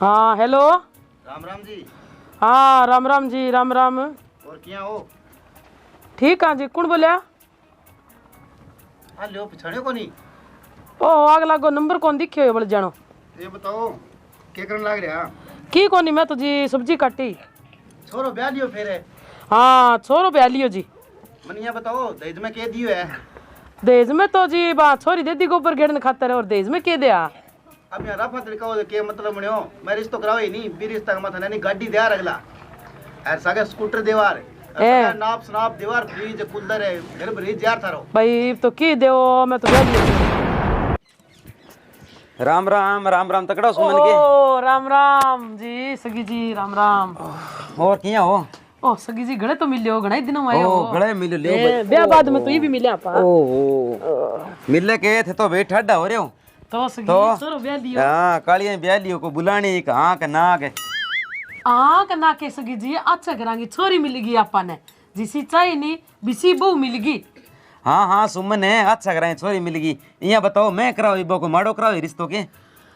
हाँ हेलो। राम राम जी। हाँ राम राम जी, राम राम। और क्या हो? ठीक हाँ जी, कौन बोलिया? हाँ लियो पिछाड़ियो को नहीं। ओ आग लागो, नंबर कौन दिखे हो बल जानो। ये बताओ क्या करने लाग रहा? की कोनी, मैं तो जी सब्जी काटी। छोरो ब्याह लियो फिर। हाँ छोरो ब्याह लियो जी। मन ये बताओ दहेज में क्या दियो है? दहेज में तो जी बा छोरी दे दी गोबर गेड़न खातर, और दहेज में के दिया? अब यहाँ रफा तरीका हो क्या मतलब बनियो? मैं रिश्तो कराओ ही नहीं, भी रिश्ता का मतलब नहीं। गाड़ी दिया अगला ऐसा के स्कूटर दीवार नाप स्नाप दीवार फ्रीज कूलर है घर फ्रीज यार थारो भाई तो की देओ, मैं तो ब्याह लियो। राम राम राम राम तकड़ा सुमन के। ओ राम राम जी, सगी जी राम राम। और किया हो? ओ सगी जी गड़े तो मिलियो, घणा दिनों आए हो। गड़े मिल लियो ब्याह बाद में तो ये भी मिले आपा। ओ मिलने के थे तो वे ठड्डा हो रहे हो तो सगी तो? छोरो ब्याह लियो। हां कालियां ब्याह लियो को बुलानी कहां का ना के ना के सगी जी अच्छा करांगी, छोरी मिलेगी आपा ने जिसी चाहिए नहीं बिसी बहू मिलेगी। हाँ हाँ सुमन है अच्छा कराए छोरी मिलेगी। यहाँ बताओ मैं कराओ इबो को माड़ो कराओ रिश्तों के?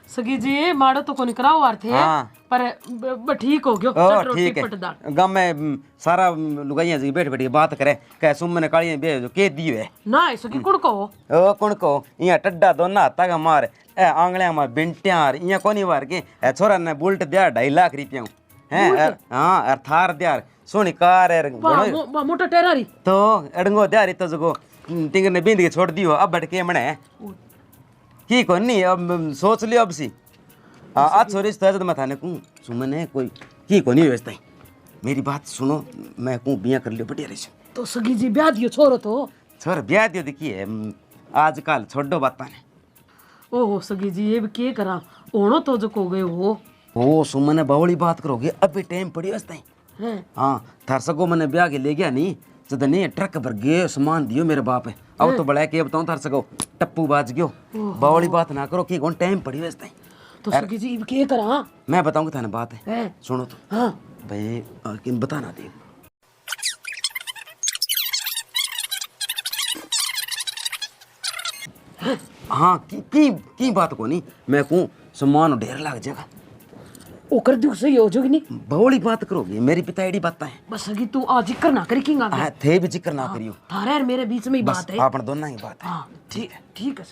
सगी जी माड़ो तो कोनी कराओ वार थे। हाँ। पर ठीक हो गयो। ओ ठीक है, गांव में सारा लुगाइयां जी बैठ बैठी बात करे कह सुमन कालियां ब्याह जो के दियो है ना सगी कुड़ को ओ कौन को यहाँ टड्डा दोना हाथा का मार ए आंगलिया में बिंटियार यहाँ कोनी वार के ए छोरा ने बुलेट दिया 2.5 लाख रुपया हैं। हाँ और थार दिया सोनी कार है मोटा टेरारी तो अड़ंगो दिया तो जगो टिंगर ने बिंद के छोड़ दियो। अब बैठ के मने की कोनी नहीं अब सोच लियो अब सी। हाँ आज छोरी तो मैं थाने कहूँ सुमन है कोई की कोनी व्यवस्था मेरी बात सुनो, मैं कहूँ बिया कर लियो बढ़िया रही तो सगी जी ब्याह दियो छोरो तो छोर ब्याह दियो देखिए आजकल छोड़ो बात ने। ओहो सगी जी ये भी के करा ओणो तो जो को गए वो सुमन ने बावली बात करोगे अभी टाइम पड़ी वस्ता हैं। हाँ थार सगो मैंने ब्याह के ले गया नहीं जद नहीं ट्रक भर गए सामान दियो मेरे बाप है। अब तो बड़ा के बताऊं थार सगो टप्पू बाज गयो। बावली बात ना करो कि कौन टाइम पड़ी वस्ता तो सगी जी के करा मैं बताऊंगा थाने बात है सुनो तो। हाँ भाई किन बताना दे हाँ की बात को नहीं मैं कहूँ सामान ढेर लाग जाएगा ओ कर दू सही हो जोगी नहीं बहुली बात करोगे मेरी पिताड़ी बात है बस सगी तू आज जिक्र ना करी किंगा हाँ थे भी जिक्र ना करियो थारे और मेरे बीच में ही बात है। अपन दोनों ही बात है। हाँ ठीक है ठीक है।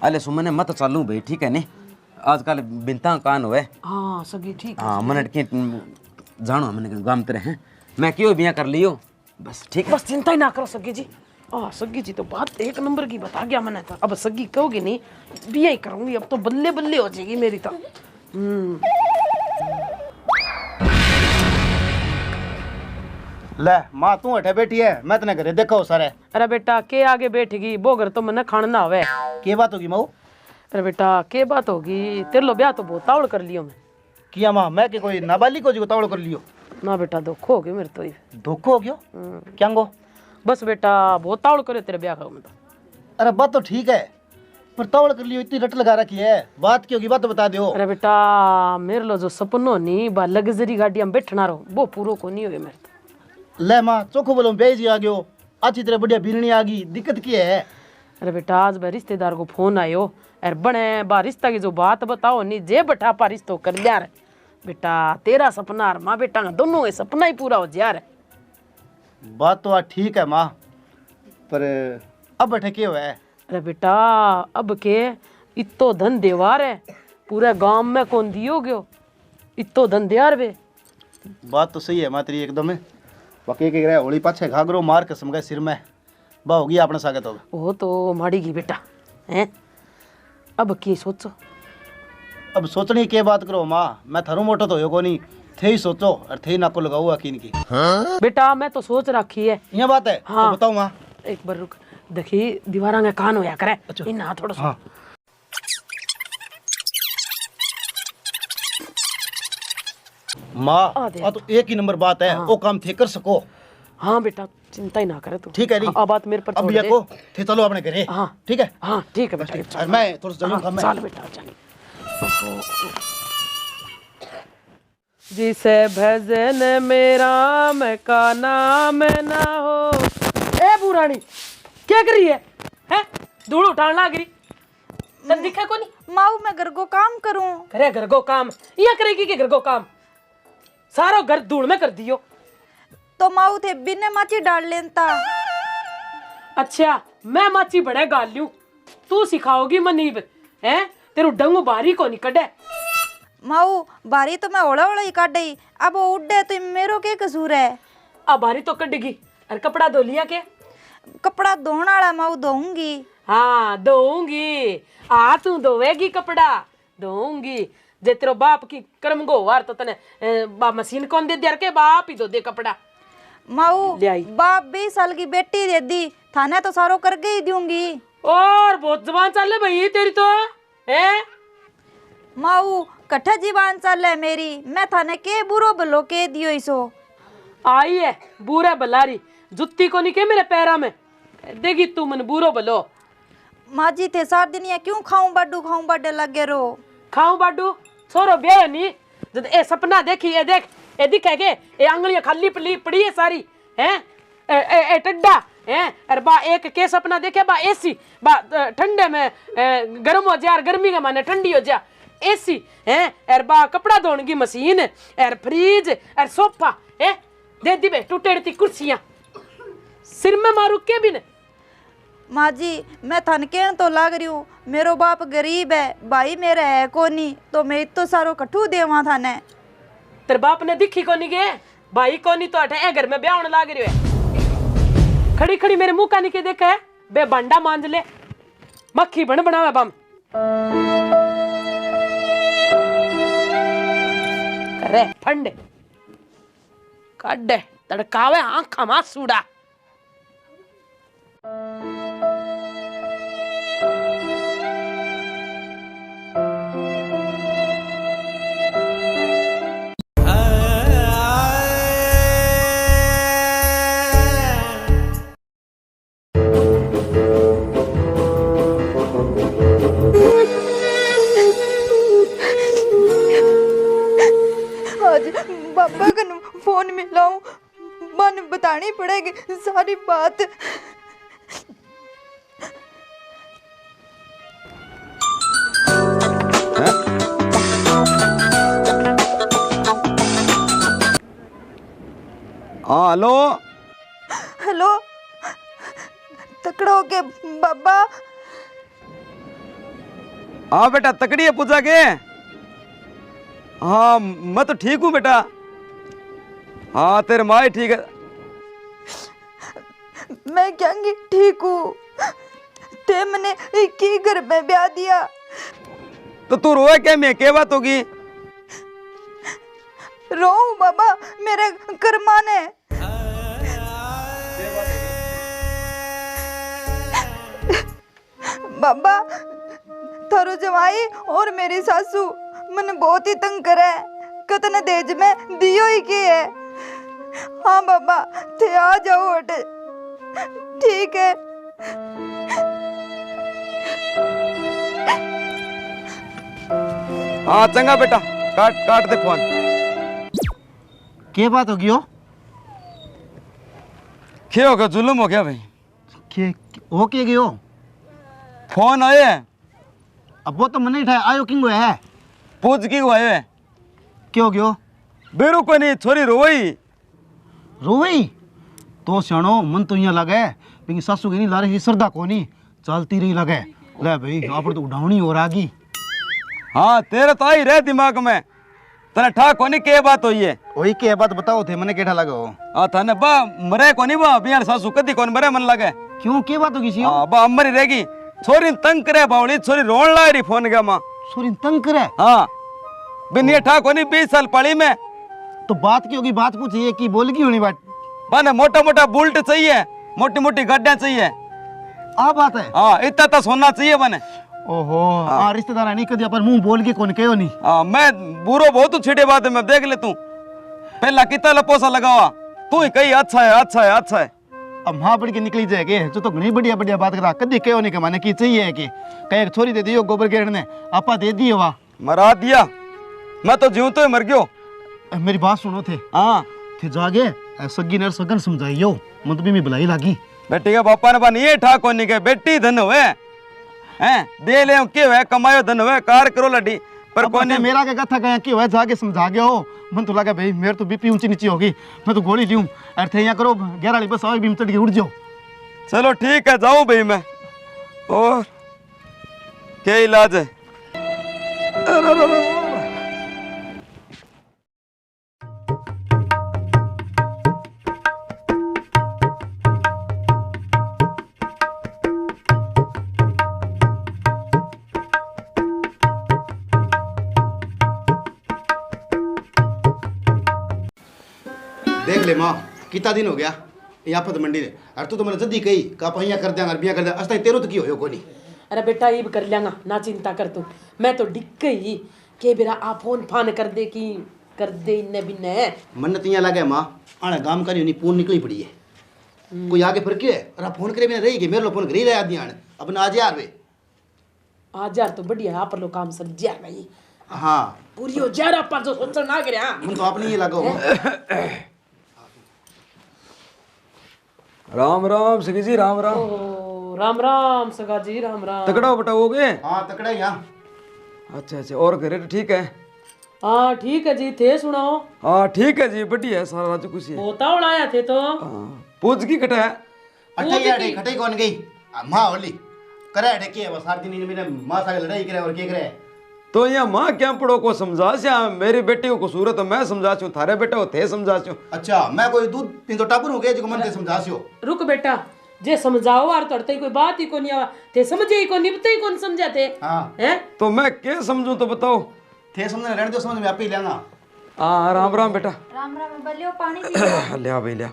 अले सुमन मत चालू भाई ठीक है नहीं आजकल बिनता कान हुए। हाँ सगी ठीक है। हाँ मिनट की जानो मैंने गाम तेरे हैं मैं क्यों बिया कर लियो बस ठीक है। बस चिंता ही ना करो सगी जी। सगी जी तो बात एक नंबर की बता गया मैंने तो। अब सगी कहोगे नहीं बिया ही करूंगी, अब तो बल्ले बल्ले हो जाएगी मेरी तो। ले माँ तू हटे बैठी है मैं तने घरे देखो सारे। अरे बेटा के आगे बैठेगी वो घर तो मने खाना ना आवे। के बात होगी माऊ? अरे बेटा के बात होगी, तेरे लो ब्याह तो बहुत तावड़ कर लियो मैं। किया माँ मैं के कोई नाबालिग को जी तावड़ कर लियो? ना बेटा धोखो हो गयो मेरे तो। धोखो हो गयो? क्या गो? बस बेटा बहुत तावड़ करे तेरे ब्याह का मैं तो। अरे बात तो ठीक है पर तावड़ कर लियो इतनी रट लगा रखी है, बात की होगी बात तो बता दो। अरे बेटा मेरे लो जो सपनो नहीं बा लग्जरी गाड़ी में बैठना रहो वो पूरो को नहीं हुए मेरे तो। ले माँ चोखो बोलो बेजी आ गयो अच्छी तरह बढ़िया बिरनी आ गई, दिक्कत की है? अरे बेटा आज भाई रिश्तेदार को फोन आयो और बने बा रिश्ता की जो बात बताओ नहीं जे बटा पा रिश्तो कर लिया रे बेटा। तेरा सपना और माँ बेटा का दोनों का सपना ही पूरा हो जा रे। बात तो ठीक है माँ पर अब बैठे के हुआ है? अरे बेटा अब के इतो धन देवार है पूरे गांव में कौन दियो गयो इतो धन दियार बे। बात तो सही है माँ तेरी एकदम बाकी के होली पाछे घाघरो मार के समझे सिर में बा होगी अपने सागे तो वो तो माड़ी की बेटा हैं। अब की सोचो? अब सोचनी के बात करो माँ मैं थारू मोटो तो हो को नहीं थे ही सोचो और थे ही नाको लगाओ अकीन की। बेटा मैं तो सोच रखी है। ये बात है हाँ। तो बताओ माँ। एक बार रुक देखी दीवारा में कान होया करे। अच्छा। इन हाथ थोड़ा सा। हाँ। माँ तो एक ही नंबर बात है। वो काम थे कर सको। हाँ बेटा चिंता ही ना करे तू। ठीक है नहीं अब बात मेरे पर अब को थे चलो अपने घरे। हाँ ठीक है। हाँ ठीक है बेटा। और मैं थोड़ा सा हाँ, काम में चल बेटा चल। जिसे भजन मेरा मैं का नाम ना हो। ए बुरानी क्या कर रही है? हैं धूल उठाने लग रही तन दिखा को नहीं माऊ मैं घर को काम करूं। करे घर को काम या करेगी के घर को काम सारा घर धूल में कर दियो। तो माऊ थे बिना माची डाल लेता। अच्छा मैं माची बड़े गाल लूं तू सिखाओगी मनीब हैं तेरू डंगू बारी को नहीं कड़े। माऊ बारी तो मैं ओला ओला ही काटी, अब वो उड़े तो मेरो के कसूर है। अब बारी तो कटेगी और कपड़ा धो लिया के कपड़ा धोने वाला माऊ धोऊंगी। हाँ धोऊंगी आ तू धोवेगी कपड़ा धोऊंगी जे तेरो बाप की कर्म गो वार तो तने बा मशीन कौन दे दिया के बाप ही धो दे कपड़ा। माऊ ले आई। बाप 20 साल की बेटी दे दी थाने तो सारो करके ही दूंगी। और बहुत जबान चल भाई तेरी तो है माऊ कट्ठा जीवान चल है मेरी, मैं थाने के बुरो भलो के दियो इसो। आई है बुरा बलारी जुत्ती को नहीं के मेरे पैरा में देगी तू मन बुरो भलो। माँ जी थे 7 दिन या क्यों खाऊं बाडू लगे रो। खाऊं बाडू छोरो ब्याह नहीं जब ए सपना देखी ए देख ए दिखे के ए आंगलियां खाली पड़ी है सारी हैं ए टड्डा हैं अरे बा एक के सपना देखे बा एसी बा ठंडे में गर्म हो जा गर्मी के माने ठंडी हो जा एसी हैं अरे बा कपड़ा धोने की मशीन अरे फ्रिज अरे सोफा हैं दे दी बे टूटेड़ती कुर्सियां सिर में मारू के भी ने। माँ जी मैं थन कहन तो लाग रही हूँ मेरो बाप गरीब है भाई मेरा है कोनी तो मैं तो सारो कठू देवा थाने। तेरे बाप ने दिखी कोनी के भाई कोनी तो अठे घर में ब्याह होने लाग रही है खड़ी खड़ी मेरे मुंह का निके देखा है बे बंडा मांझ ले मक्खी बन बनावे बम करे फंडे काडे तड़कावे आंखा मा सूड़ा। आज बाबा का फोन मिलाऊं मन बतानी पड़ेगी सारी बात। हाँ हेलो हेलो तकड़ो के बाबा। हाँ बेटा तकड़ी है पूजा के। हाँ मैं तो ठीक हूँ बेटा। हाँ तेरे माँ ही ठीक है। मैं क्यांगी ठीक हूँ ते मैंने की घर में ब्याह दिया। तो तू रोए क्या मैं क्या बात होगी। रो बाबा मेरे कर्मा ने। बाबा थारो जवाई और मेरी सासू मैंने बहुत ही तंग करा है कतन देज में दियो ही की है। हाँ बाबा थे आ जाओ अटे ठीक है। हाँ चंगा बेटा काट दे फोन। क्या बात होगी हो क्या हो गया जुल्म हो गया भाई। के हो के गयो फोन आए है अब वो तो मैंने उठाया आयो किंग है पूछ की हुआ है क्या हो गयो बेरू को नहीं छोरी रोई रोई तो सियाणो मन तो यहाँ लगे लेकिन सासू की नहीं ला रही श्रद्धा को नहीं चलती रही लगे ले भाई यहाँ पर तो उड़ावनी हो रही। हाँ तेरे तो आई रहे दिमाग में तने ठा कोनी के बात हुई है वही के बात बताओ थे मैंने केठा लगा हो आ थाने बा मरे कोनी बा बियार सासू कदी कोन मरे मन लगे क्यों के बात होगी हां बा अमरी रहेगी छोरी तंग करे बावली छोरी रोन ला रही फोन के मां छोरी तंग करे। हां बिन ये ठा कोनी 20 साल पड़ी में तो बात की होगी बात पूछिए कि बोल की होनी बात बने मोटा मोटा बुलेट चाहिए मोटी मोटी गाड़ियां चाहिए आ बात है। हां इतना तो सोना चाहिए बने। ओहो हाँ रिश्तेदार नहीं कदी अपन मुंह बोल के कौन कहो नहीं। हाँ मैं बुरो बहुत छिड़े बात है मैं देख ले तू पहला कितना लपोसा लगावा तू ही कही अच्छा है अच्छा है अच्छा है अब हाँ पढ़ के निकली जाएगी जो तो घनी बढ़िया बढ़िया बात करा कदी कहो नहीं के माने की चाहिए कि कहीं एक छोरी दे दियो गोबर गिरण ने आपा दे दियो वाह मरा दिया मैं तो जीव तो मर गयो। मेरी बात सुनो थे हाँ थे जागे सगी नर सगन समझाइयो मन तो भी मैं बुलाई लागी बेटी के पापा ने बन ये ठा कोनी के बेटी धन हुए हैं दे ले के है कमायो धन है कार करो लड्डी पर अब कोने पता मेरा क्या कथा कहा कि वह जाके समझा गया हो मन तो लगा भाई मेरे तो बीपी ऊंची नीची होगी मैं तो गोली लूं अरे थे यहाँ करो 11 वाली बस आओ बीम चढ़ के उड़ जाओ। चलो ठीक है जाऊं भाई मैं और क्या इलाज है देख ले माँ कितना दिन हो गया यहाँ पर मंडी ने अरे तू तो मैंने जल्दी कही का पहिया कर दिया अरबिया कर दिया अस्ता तेरो तो की हो कोनी। अरे बेटा ये भी कर लेंगा ना चिंता कर तू मैं तो डिग गई के बेरा आ फोन फान कर दे की कर दे इन्ने बिन्ने मन तो यहाँ लगे माँ आने गांव का नहीं पून निकली पड़ी है कोई आगे फिर क्यों है अरे फोन करे बिना रही गई मेरे लो फोन करी रहे आदमी आने अब ना आज यार वे आज यार तो बढ़िया है आप लोग काम सब जा भाई हाँ पूरी हो जा रहा पर जो सोचना ना करे हां मन तो आपने ये लगा हो राम राम सगी जी राम राम ओ राम राम सगा जी राम राम तकड़ा बटा हो गए हाँ तकड़ा यहाँ अच्छा अच्छा और घरे ठीक है हाँ ठीक है जी थे सुनाओ हाँ ठीक है जी बढ़िया है सारा राजू खुश है होता उड़ाया थे तो पूछ की कटा है अठे खटे कौन गई माँ होली करे अठे के बस हर दिन मेरे माँ सागे लड़ाई करे और के करे तो यहाँ माँ क्या पड़ो को समझा से मेरी बेटी को कसूर है तो मैं समझा छू थारे बेटा को थे समझा छू अच्छा मैं कोई दूध पींदो टापुर हो गया जो मन ते समझा सियो रुक बेटा जे समझाओ और तड़ते कोई बात ही को नहीं आवा थे समझे ही को निपते ही कौन समझा थे हाँ हैं तो मैं क्या समझूं तो बताओ थे समझने रहने दो समझ में आप ही लेना हाँ राम राम बेटा राम राम बलियो पानी पी लिया भाई लिया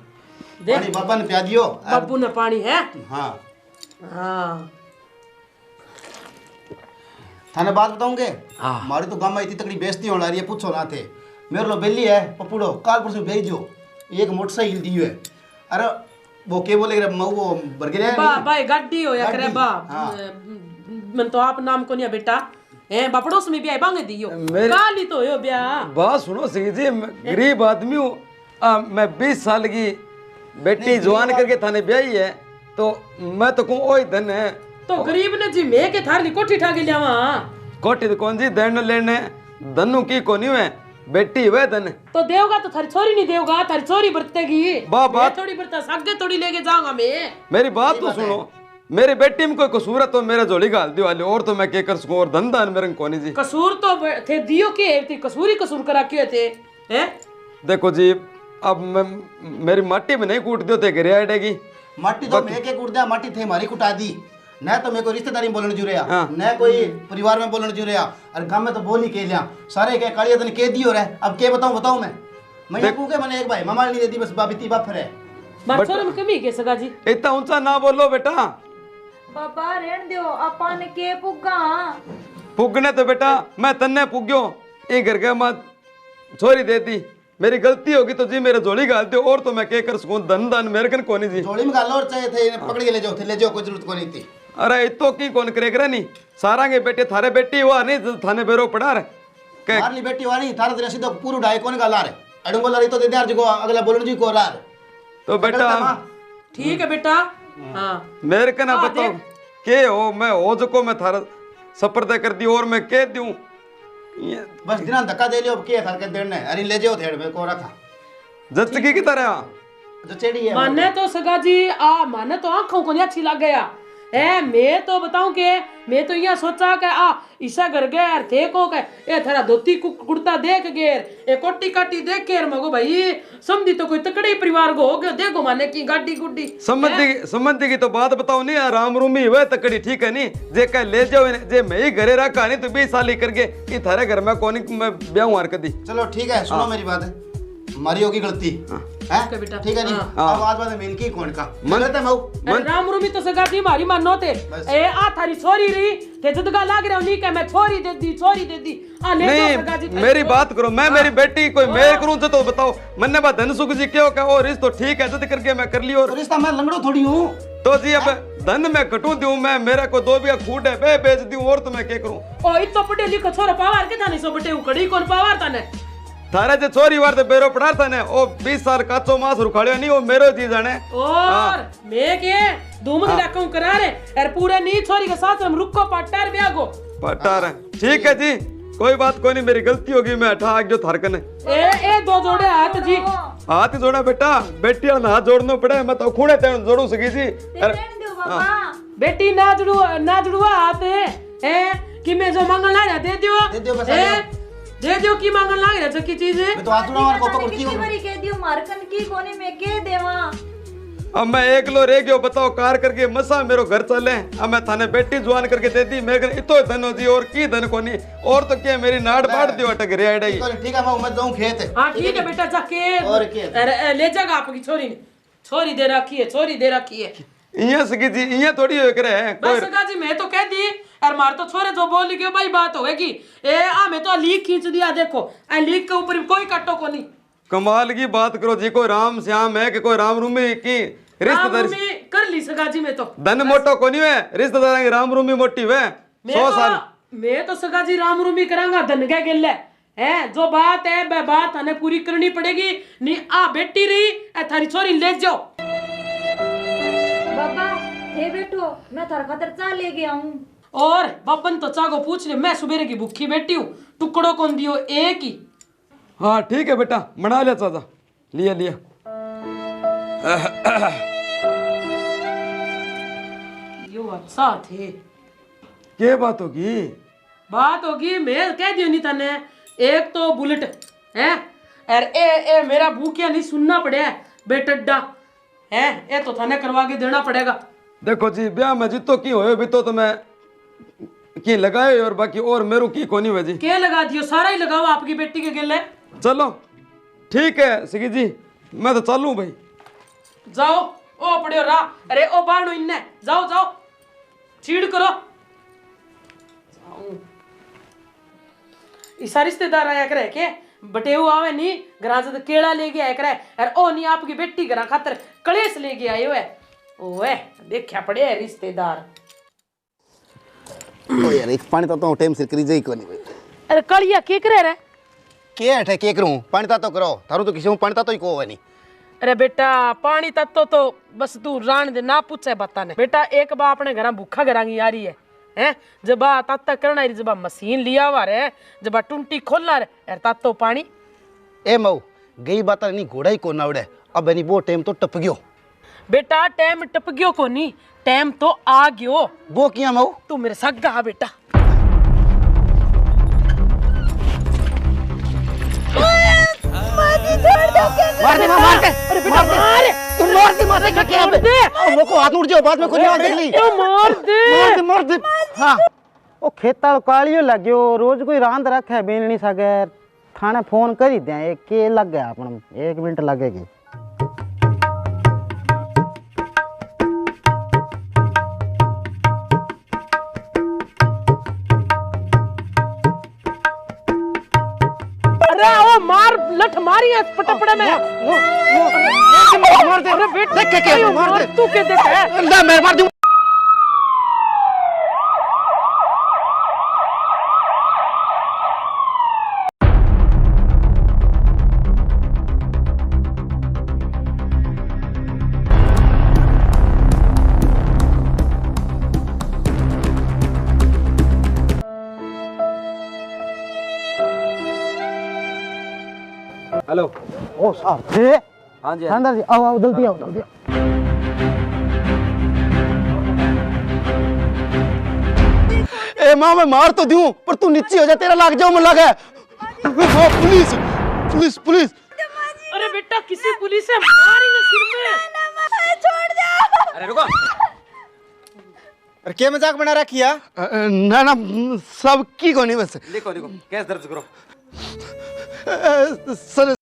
पानी बाबा ने प्या दियो बाबू ने पानी है हाँ हाँ थाने बात बताऊंगे हाँ। हमारी तो गांव में इतनी तकड़ी बेइज्जती होने रही है पूछो ना थे मेरे लो बेली है पपुड़ो काल परसों भेजो एक मोटरसाइकिल दी है अरे वो के बोले वो बर्गर है बा भाई गड्डी हो या करे गाड़ी, बा हाँ। मन तो आप नाम को नहीं बेटा ए बापड़ोस में भी बांगे दियो मेरे- काली तो हो ब्या बात सुनो सगी जी मैं गरीब आदमी हूँ मैं 20 साल की बेटी जवान करके थाने ब्याही है तो मैं तो कहूँ ओए धन है तो गरीब ने जी मैं के थार ली कोठी ठा के लियावा कोटी तो कौन जी देने लेने धनु की कोनी है बेटी वे धन तो देवगा तो थारी छोरी नहीं देवगा थारी छोरी बरतेगी बा बात मैं थोड़ी बरता सागे थोड़ी लेके जाऊंगा मैं मेरी बात तो सुनो मेरी बेटी में कोई कसूर है तो मेरा जोड़ी गाल दियो वाले और तो मैं क्या कर सकूं और धंधा मेरे कोनी जी कसूर तो थे दियो के थे कसूर ही कसूर करा के थे हैं देखो जी अब मैं मेरी माटी में नहीं कूट दियो ते घरे आएगी माटी तो मैं के कूट दिया माटी थे हमारी कुटा दी न तो मैं कोई रिश्तेदारी में बोलने जू रहा हाँ। न कोई परिवार में बोलने जू रहा और गांव में तो बोल ही के लिया सारे के कालिया तने के दियो रहे अब के बताऊं मैं ये कहूं के मैंने एक भाई मामा नहीं देती बस बाबीती बाफर है बात छोरे में कमी के सगा जी इतना ऊंचा ना बोलो बेटा बाबा रहन दियो अपन के पुगा पुगने तो बेटा मैं तन्ने पुग्यो ये घर के मत छोरी देती मेरी गलती होगी तो जी मेरे जोड़ी गाल दो और तो मैं क्या कर सकूं धन धन मेरे कन कोनी जी जोड़ी में गालो और चाहिए थे इन्हें पकड़ के ले जाओ कोई जरूरत को नहीं थी अरे इतो की कौन करेगा नहीं सारा के बेटे थारे बेटी हुआ नहीं थाने बेरो पड़ा रे के मारली बेटी वाली थारा तेरे सीधा पूरा ढाई कोने का ला रे अडंगो ला रही तो दे दे को अगला बोलने जी को ला रे तो बेटा ठीक है बेटा हाँ मेरे कन हाँ, बताओ के हो मैं हो जको मैं थारा सपर्दा कर दी और मैं कह दूं बस दिना धक्का दे लियो अब के थार के देने अरे ले जाओ थेड़ में को रखा जचकी की तरह जो चेड़ी है माने तो सगा जी माने तो आंखों को नहीं अच्छी लग गया है मैं तो बताऊं के मैं तो यहाँ सोचा के ईसा घर गए थे को के ए थारा धोती कुर्ता देख गेर ए कोटी काटी देख के मगो भाई समझी तो कोई तकड़े परिवार को हो गयो देखो माने की गाड़ी गुड्डी संबंधी की तो बात बताओ नहीं राम रूमी वह तकड़ी ठीक है नहीं जे कह ले जाओ जे मैं ही घरे रखा नहीं तो 20 साल ही करके ये थारे घर में कौन मैं ब्याह मार कर दी चलो ठीक है सुनो मेरी बात है हमारी होगी गलती है ओके बेटा। ठीक है नहीं हाँ। अब आज बाद मिलकी कौन का मन- गलत है मऊ अरे राम रूमी तो सगा जी मारी मानो थे बस। ए थारी छोरी रही ते जदगा लाग रहा नहीं के मैं छोरी दे दी ले जाओ सगा जी नहीं मेरी बात करो मैं मेरी बेटी कोई मैं करूं तो बताओ मन्ने बात धन सुख जी क्यों क्या और इस तो ठीक है जद करके मैं कर ली और तो रिश्ता मैं लंगड़ो थोड़ी हूँ तो जी अब धन में कटू दूं मैं मेरे को 2 बिया खूट है बे बेच दूं और तो मैं क्या करूं ओ इतो पढ़े लिखो छोरा पावर के थाने सो बटे उकड़ी कौन पावर थाने थारे जे छोरी वार ते बेरो पड़ा था ने ओ 20 साल काचो मास रुखाड़ियो नहीं वो मेरो चीज जाने और मैं के धूम की डाकू करा रे और पूरे नी छोरी के साथ हम रुको पट्टार ब्याह को पटार ठीक है जी कोई बात कोई नहीं मेरी गलती होगी मैं हटा आ गयो थारकन ए दो जोड़े हाथ जी हाथ ही जोड़ा बेटा बेटी वाला हाथ जोड़ना पड़े मैं तो खूणे ते जोड़ू सकी जी बेटी ना जुड़ुआ हाथ है कि मैं जो मांगन ला रहा दे दियो बस दे दियो की मांगन ला रहा की चीज है मैं तो हाथ उड़ा को पकड़ कितनी बारी कह दियो मारकन की कोने में के देवा अब मैं एक लो रह गयो बताओ कार करके मसा मेरो घर चले अब मैं थाने बेटी जुआन करके दे दी मेरे घर इतो धन हो जी और की धन कोनी और तो क्या मेरी नाड़ बाड़ दियो अटक रे आड़े ठीक है मैं जाऊं खेत हां ठीक है बेटा जाके और क्या ले जागा आपकी छोरी ने छोरी दे रखी है इया सकी जी इया थोड़ी हो करे बस सगा जी मैं तो कह दी और मार तो छोरे जो बोल गयो भाई बात होगी ए आ मैं तो लीक खींच दिया देखो आ लीक के ऊपर कोई कट्टो को नहीं कमाल की बात करो जी कोई राम श्याम है कि कोई राम रूमी की रिश्तेदारी कर ली सगा जी मैं तो धन मोटो कोनी है रिश्तेदार की राम रूमी मोटी वे 100 साल मैं तो सगा जी राम रूमी करांगा धन के गिल्ले है जो बात है वह बात हमें पूरी करनी पड़ेगी नहीं आ बेटी रही थारी छोरी ले जाओ बाबा हे बेटो मैं थार खातर चा ले गया हूं और बपन तो चागो पूछ ले मैं सुबेरे की भूखी बैठी हूँ टुकड़ों कौन दियो एक ही हाँ ठीक है बेटा बना लिया चाचा लिया लिया यो अच्छा थे क्या बात होगी मैं कह दियो नहीं तने एक तो बुलेट है और ए मेरा भूखिया नहीं सुनना पड़े बेटड्डा है ये तो थाने करवा के देना पड़ेगा देखो जी ब्याह में जितो की होयो भी तो मैं की लगाए और बाकी और मेरू की कोनी हुए जी क्या लगा दियो सारा ही लगाओ आपकी बेटी के गिले चलो ठीक है सिकी जी मैं तो चलूं भाई जाओ ओ पड़ियो रा अरे ओ बाणो इन्ने जाओ चीड़ करो इसा रिश्तेदार आया करे के बटेऊ आवे नी घरा से केला लेके आया करे और ओ नी आपकी बेटी घरा खातर कलेश लेके आयो है ओए देखया पड़े है रिश्तेदार ओ यार एक पानी तो टाइम से करी जाई कोनी भाई अरे कलिया के करे रे के हटे के करूं पानी तो करो थारू तो किसी पानी तो ही को है नहीं अरे बेटा पानी तत्तो तो बस तू रान दे ना पूछे बताने बेटा एक बा अपने घर भूखा घरांगी आ रही है हैं जब तत्ता करना है जब मशीन लिया हुआ रे जब टुंटी खोलना रे यार तत्तो पानी ए मऊ गई बात नहीं घोड़ा ही को ना उड़े अब नहीं वो टाइम तो टप गयो बेटा टाइम टप गयो को नहीं टाइम तो आ गयो वो किया मऊ तू मेरे सगा हा बेटा मार दे अरे बेटा मार तुम मार दे क्या है वो को हाथ उड़ जाओ बाद में कोनी देख ली मार दे हाँ ओ खेता कालियो लाग्यो रोज कोई रांद रखे बेल नहीं सके थाने फोन कर ही दे के लग गया अपन 1 मिनट लगेगी अरे ओ मार लठ मारी है पटपड़े में मार दे अरे बेटा देख के मार दे तू के देख है ले मैं मार दूं हेलो ओ साहब थे हाँ जी अंदर जी आओ जल्दी आओ ए मां मैं मार तो दूं पर तू नीचे हो जा तेरा लाग जाओ मैं लगा पुलिस अरे बेटा किसी पुलिस से मारी ना सिर में छोड़ दो अरे रुको अरे क्या मजाक बना रखी है ना ना सब की को नहीं बस लिखो केस दर्ज करो सर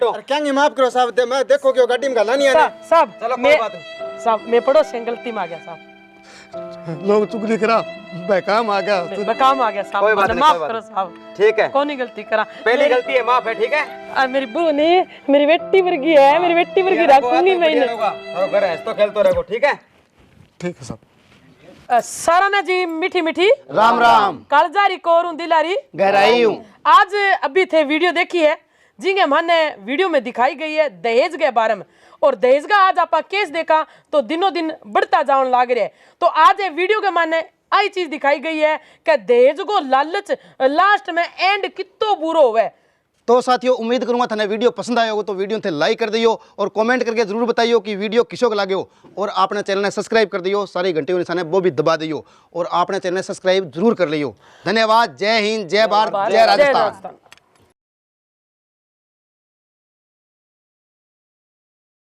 क्या माफ करो साहब, मैं देखो कि गाड़ी में गाला नहीं आने। साहब चलो कोई मैं बात नहीं। साहब मैं पड़ोस से गलती में आ गया साहब, लोग चुगली करा, बेकाम आ गया। बकाम आ गया साहब, कोई बात मुझे नहीं, माफ कोई बात करो नहीं। साहब, ठीक है, कौन ही गलती करा, पहली गलती है, माफ है, ठीक है। मेरी बहू नहीं, मेरी बेटी वर्गी है, मेरी बेटी वर्गी रखूंगी मैं इन्हें। घर है तो खेलते रहो, ठीक है। ठीक है साहब। साराना जी मीठी मीठी राम राम। कालजारी कोरू दिलारी गहराई हूँ। आज अभी थे वीडियो देखी है जिंगे माने वीडियो में दिखाई गई है दहेज के बारे में, और दहेज का आज आप केस देखा तो दिनों दिन बढ़ता जान लाग रहा है। तो आज ये वीडियो के माने आई चीज दिखाई गई है कि दहेज को लालच लास्ट में एंड कितो बुरो हुआ। तो साथियों, उम्मीद करूंगा थाने वीडियो पसंद आया होगा, तो वीडियो थे लाइक कर दियो और कमेंट करके जरूर बताइयो कि वीडियो किसो को लागे हो, और आपने चैनल ने सब्सक्राइब कर दियो, सारी घंटे निशान है वो भी दबा दियो, और आपने चैनल सब्सक्राइब जरूर कर लियो। धन्यवाद। जय हिंद, जय भारत, जय राजस्थान।